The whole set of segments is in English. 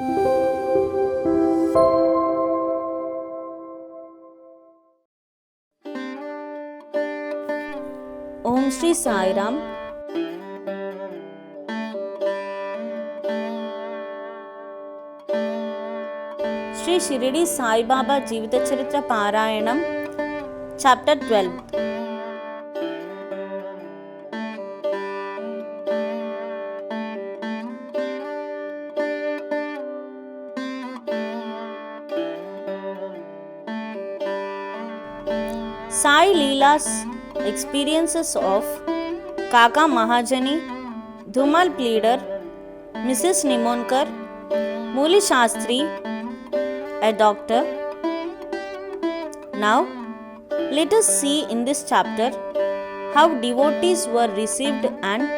Om Shri Sai Ram. Shri Shirdi Sai Baba Jivita Charitra Parayanam, Chapter 12. Sai Leela's experiences of Kaka Mahajani, Dhumal Pleader, Mrs. Nimonkar, Muli Shastri, a doctor. Now, let us see in this chapter how devotees were received and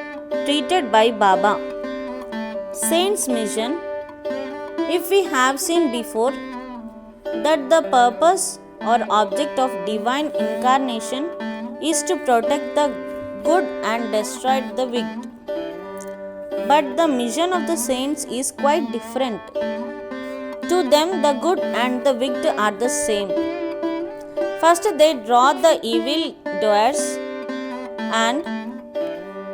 treated by Baba. Saint's mission. If we have seen before that the purpose or object of divine incarnation is to protect the good and destroy the wicked. But the mission of the saints is quite different. To them, the good and the wicked are the same. First, they draw the evil doers and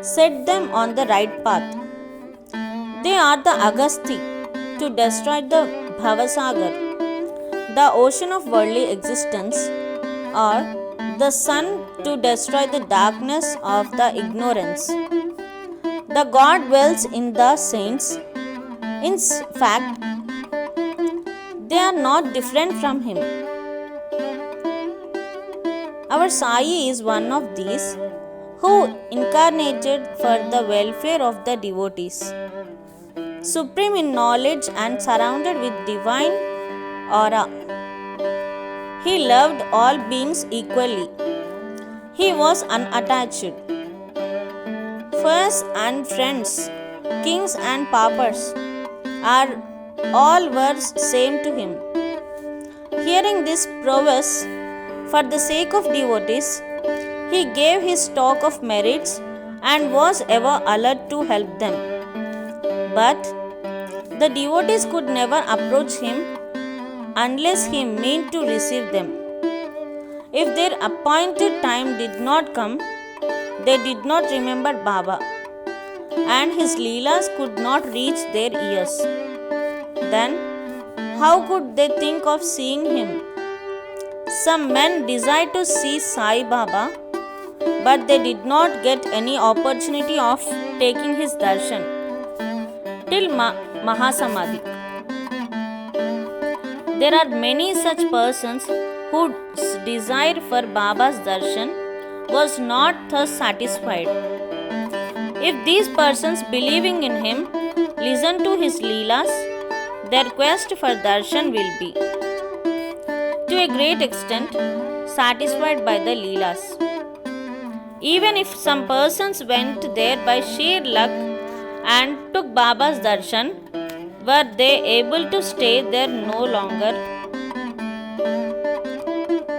set them on the right path. They are the Agasti to destroy the Bhavasagar, the ocean of worldly existence, or the sun to destroy the darkness of the ignorance. The God dwells in the saints. In fact, they are not different from Him. Our Sai is one of these who incarnated for the welfare of the devotees. Supreme in knowledge and surrounded with divine aura, He loved all beings equally. He was unattached. Foes and friends, kings and paupers are all were same to Him. Hearing this prowess, for the sake of devotees, He gave His stock of merits and was ever alert to help them. But the devotees could never approach Him unless He meant to receive them. If their appointed time did not come, they did not remember Baba, and His Leelas could not reach their ears. Then, how could they think of seeing Him? Some men desired to see Sai Baba, but they did not get any opportunity of taking His darshan till Mahasamadhi. There are many such persons whose desire for Baba's darshan was not thus satisfied. If these persons believing in Him listen to His Leelas, their quest for darshan will be, to a great extent, satisfied by the Leelas. Even if some persons went there by sheer luck and took Baba's darshan, were they able to stay there no longer?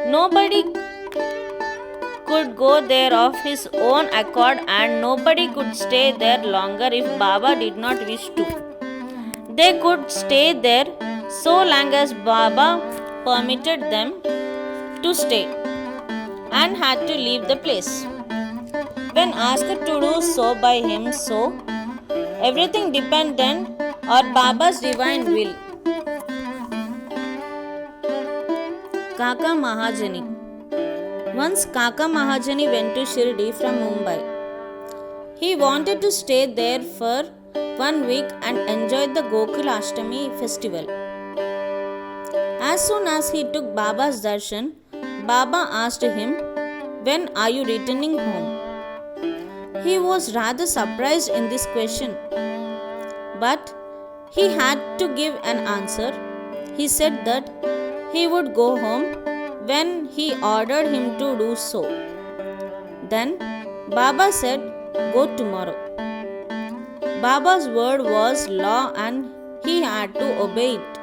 Nobody could go there of his own accord, and nobody could stay there longer if Baba did not wish to. They could stay there so long as Baba permitted them to stay and had to leave the place. When asked to do so by him, so everything dependent on Baba's divine will. Kaka Mahajani. Once Kaka Mahajani went to Shirdi from Mumbai. He wanted to stay there for 1 week and enjoy the Gokul Ashtami festival. As soon as he took Baba's darshan, Baba asked him, "When are you returning home?" He was rather surprised in this question, but he had to give an answer. He said that he would go home when he ordered him to do so. Then Baba said, "Go tomorrow." Baba's word was law and he had to obey it.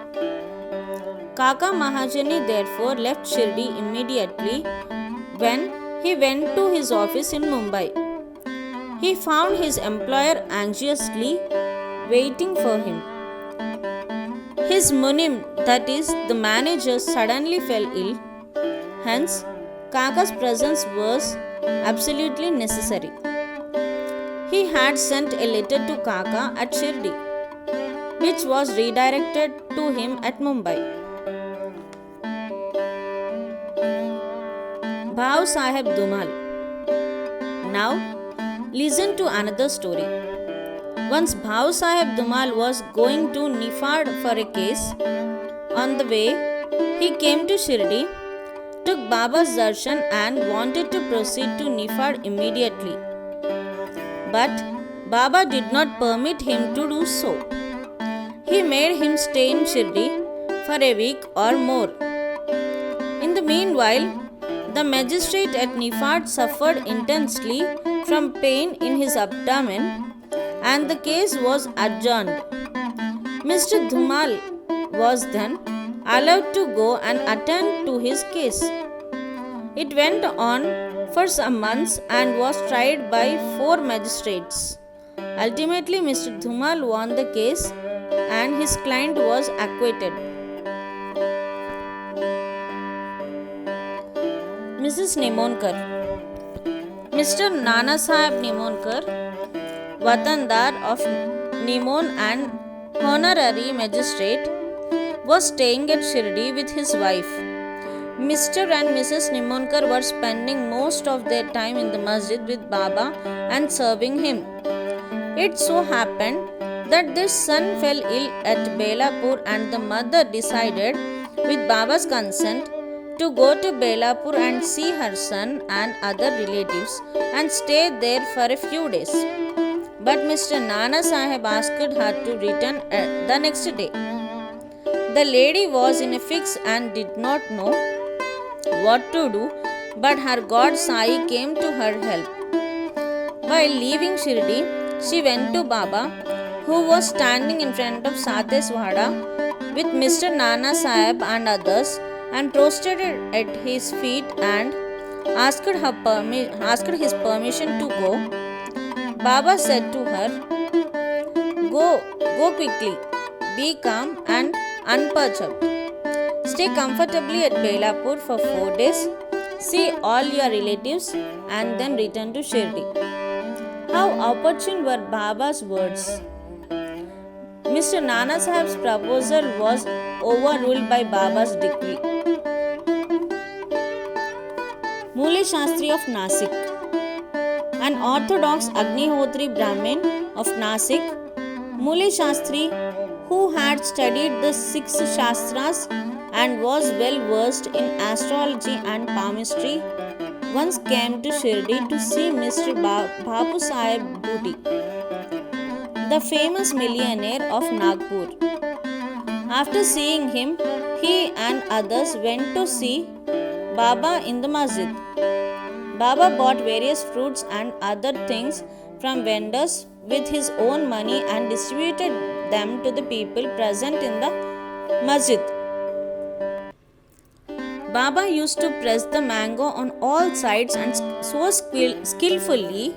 Kaka Mahajani therefore left Shirdi immediately when he went to his office in Mumbai. He found his employer anxiously waiting for him. His munim, that is, the manager, suddenly fell ill. Hence, Kaka's presence was absolutely necessary. He had sent a letter to Kaka at Shirdi, which was redirected to him at Mumbai. Bhau Sahib Dhumal. Now, listen to another story. Once Bhau Sahib Dhumal was going to Nifad for a case. On the way, he came to Shirdi, took Baba's darshan and wanted to proceed to Nifad immediately. But Baba did not permit him to do so. He made him stay in Shirdi for a week or more. In the meanwhile, the magistrate at Nifad suffered intensely from pain in his abdomen and the case was adjourned. Mr. Dhumal was then allowed to go and attend to his case. It went on for some months and was tried by 4 magistrates. Ultimately, Mr. Dhumal won the case and his client was acquitted. Mrs. Nemonkar. Mr. Nana Sahib Nemonkar, Watandar of Nimon and honorary magistrate, was staying at Shirdi with his wife. Mr. and Mrs. Nemonkar were spending most of their time in the masjid with Baba and serving him. It so happened that their son fell ill at Belapur and the mother decided, with Baba's consent, to go to Belapur and see her son and other relatives and stay there for a few days. But Mr. Nana Sahib asked her to return the next day. The lady was in a fix and did not know what to do, but her god Sai came to her help. While leaving Shirdi, she went to Baba, who was standing in front of Sateswada with Mr. Nana Sahib and others, and prostrated at his feet and asked his permission to go. Baba said to her, Go quickly, be calm and unperturbed. Stay comfortably at Belapur for 4 days, see all your relatives and then return to Shirdi. How opportune were Baba's words. Mr. Nana Sahib's proposal was overruled by Baba's decree. Mule Shastri of Nasik. An orthodox Agnihotri Brahmin of Nasik, Mule Shastri, who had studied the 6 Shastras and was well versed in astrology and palmistry, once came to Shirdi to see Mr. Bhapu Sahib Bhuti, the famous millionaire of Nagpur. After seeing him, he and others went to see Baba in the masjid. Baba bought various fruits and other things from vendors with his own money and distributed them to the people present in the masjid. Baba used to press the mango on all sides and so skillfully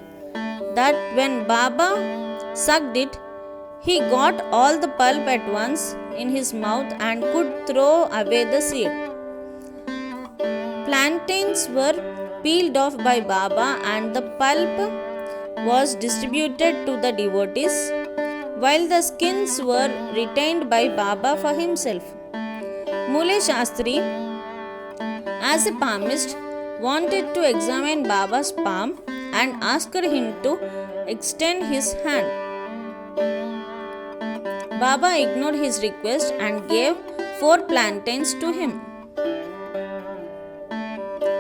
that when Baba sucked it, he got all the pulp at once in his mouth and could throw away the seed. Plantains were peeled off by Baba and the pulp was distributed to the devotees, while the skins were retained by Baba for himself. Mule Shastri, as a palmist, wanted to examine Baba's palm and asked him to extend his hand. Baba ignored his request and gave 4 plantains to him.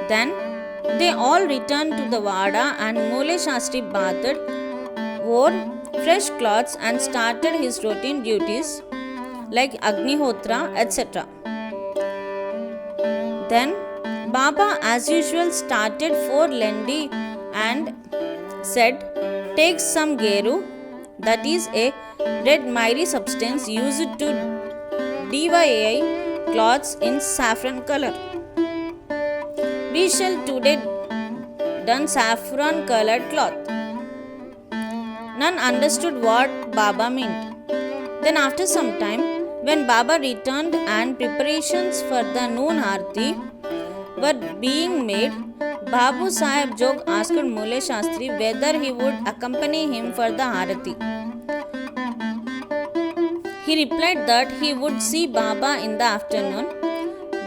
Then they all returned to the Vada and Mule Shastri bathed, wore fresh clothes and started his routine duties like Agnihotra, etc. Then Baba as usual started 4 lendi and said, take some geru, that is a red miry substance used to dye cloths in saffron color. We shall today done saffron colored cloth. None understood what Baba meant. Then after some time, When Baba returned and preparations for the noon aarti were being made, Babu Sahib Jog asked Mule Shastri whether he would accompany him for the aarti. He replied that he would see Baba in the afternoon.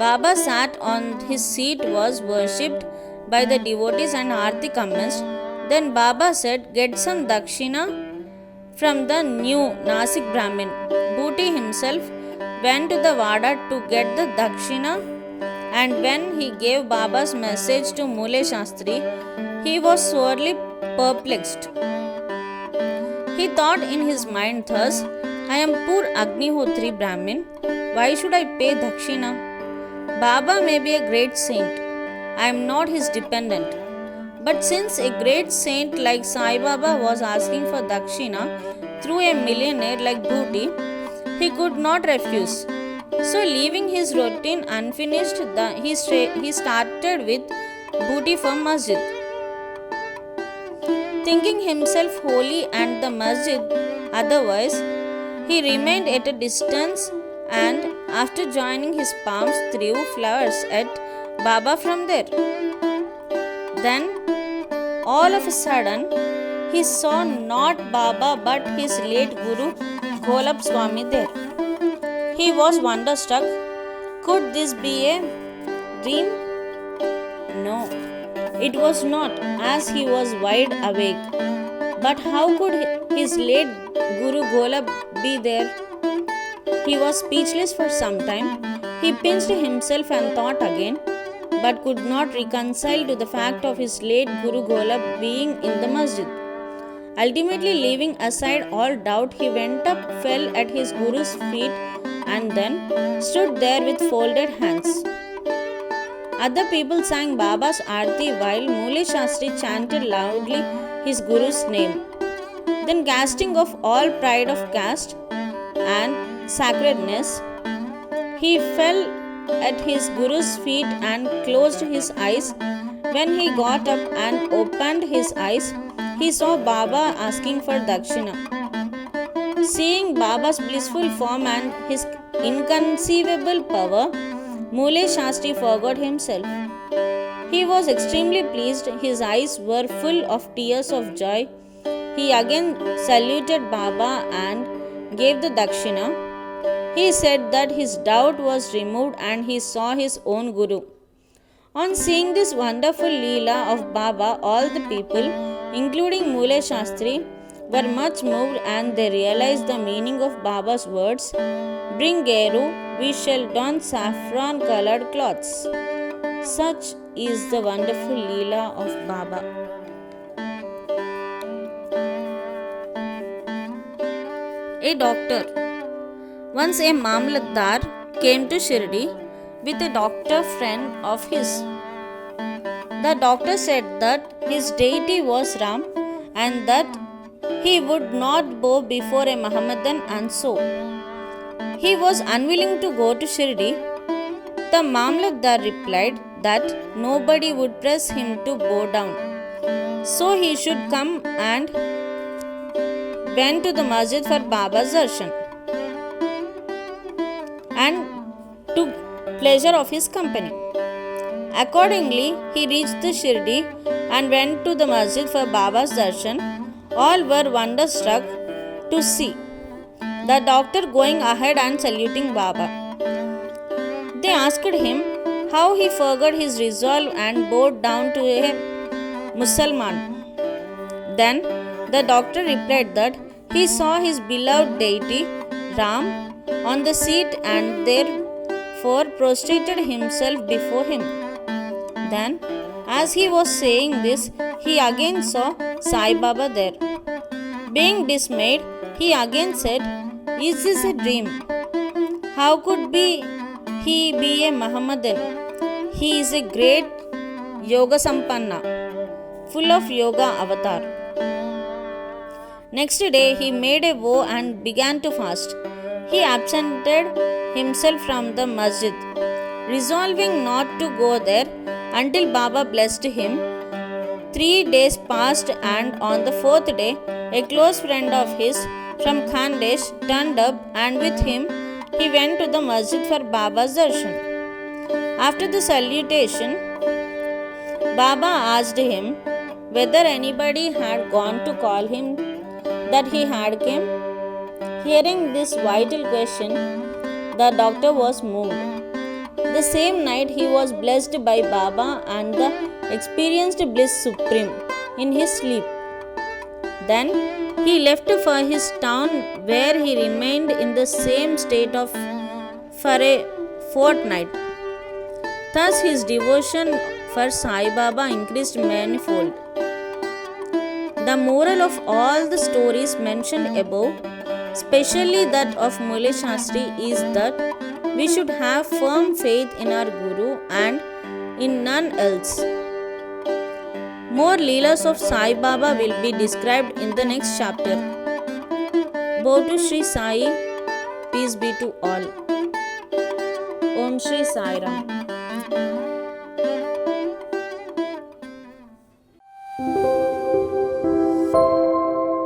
Baba sat on his seat, was worshipped by the devotees, and aarti commenced. Then Baba said, "Get some dakshina from the new Nasik Brahmin." Booty himself went to the Vada to get the dakshina, and when he gave Baba's message to Mule Shastri, he was sorely perplexed. He thought in his mind thus, "I am poor Agnihotri Brahmin. Why should I pay dakshina? Baba may be a great saint. I am not his dependent. But since a great saint like Sai Baba was asking for dakshina through a millionaire like Booty, he could not refuse. So, leaving his routine unfinished, he started with Booty from Masjid. Thinking himself holy and the Masjid otherwise, he remained at a distance, and after joining his palms threw flowers at Baba from there. Then, all of a sudden, he saw not Baba but his late Guru Golab Swami there. He was wonderstruck. Could this be a dream? No, it was not, as he was wide awake. But how could his late Guru Golab be there? He was speechless for some time. He pinched himself and thought again, but could not reconcile to the fact of his late Guru Golab being in the masjid. Ultimately, leaving aside all doubt, he went up, fell at his Guru's feet, and then stood there with folded hands. Other people sang Baba's Aarti while Mule Shastri chanted loudly his Guru's name. Then, casting off all pride of caste and sacredness, he fell at his Guru's feet and closed his eyes. When he got up and opened his eyes, he saw Baba asking for dakshina. Seeing Baba's blissful form and his inconceivable power, Mule Shastri forgot himself. He was extremely pleased. His eyes were full of tears of joy. He again saluted Baba and gave the dakshina. He said that his doubt was removed and he saw his own Guru. On seeing this wonderful Leela of Baba, all the people, including Mule Shastri, were much moved, and they realized the meaning of Baba's words, "Bring Geru, we shall don saffron colored cloths." Such is the wonderful Leela of Baba. A doctor. Once a Mamlatdar came to Shirdi with a doctor friend of his. The doctor said that his deity was Ram and that he would not bow before a Mohammedan, and so he was unwilling to go to Shirdi. The Mamlatdar replied that nobody would press him to bow down, so he should come, and went to the masjid for Baba's darshan and took pleasure of his company. Accordingly, he reached the Shirdi and went to the masjid for Baba's darshan. All were wonderstruck to see the doctor going ahead and saluting Baba. They asked him how he forgot his resolve and bowed down to a Musalman. Then the doctor replied that he saw his beloved deity Ram on the seat and therefore prostrated himself before him. Then, as he was saying this, he again saw Sai Baba there. Being dismayed, he again said, "Is this a dream? How could he be a Mohammedan? He is a great Yoga Sampanna, full of yoga avatar." Next day, he made a vow and began to fast. He absented himself from the masjid, resolving not to go there until Baba blessed him. 3 days passed, and on the 4th day, a close friend of his from Khandesh turned up, and with him he went to the masjid for Baba's darshan. After the salutation, Baba asked him whether anybody had gone to call him that he had come. Hearing this vital question, the doctor was moved. The same night he was blessed by Baba and experienced bliss supreme in his sleep. Then he left for his town, where he remained in the same state for a fortnight. Thus his devotion for Sai Baba increased manifold. The moral of all the stories mentioned above, especially that of Mule Shastri, is that we should have firm faith in our Guru and in none else. More Leelas of Sai Baba will be described in the next chapter. Bow to Sri Sai, peace be to all. Om Shri Sai Ram.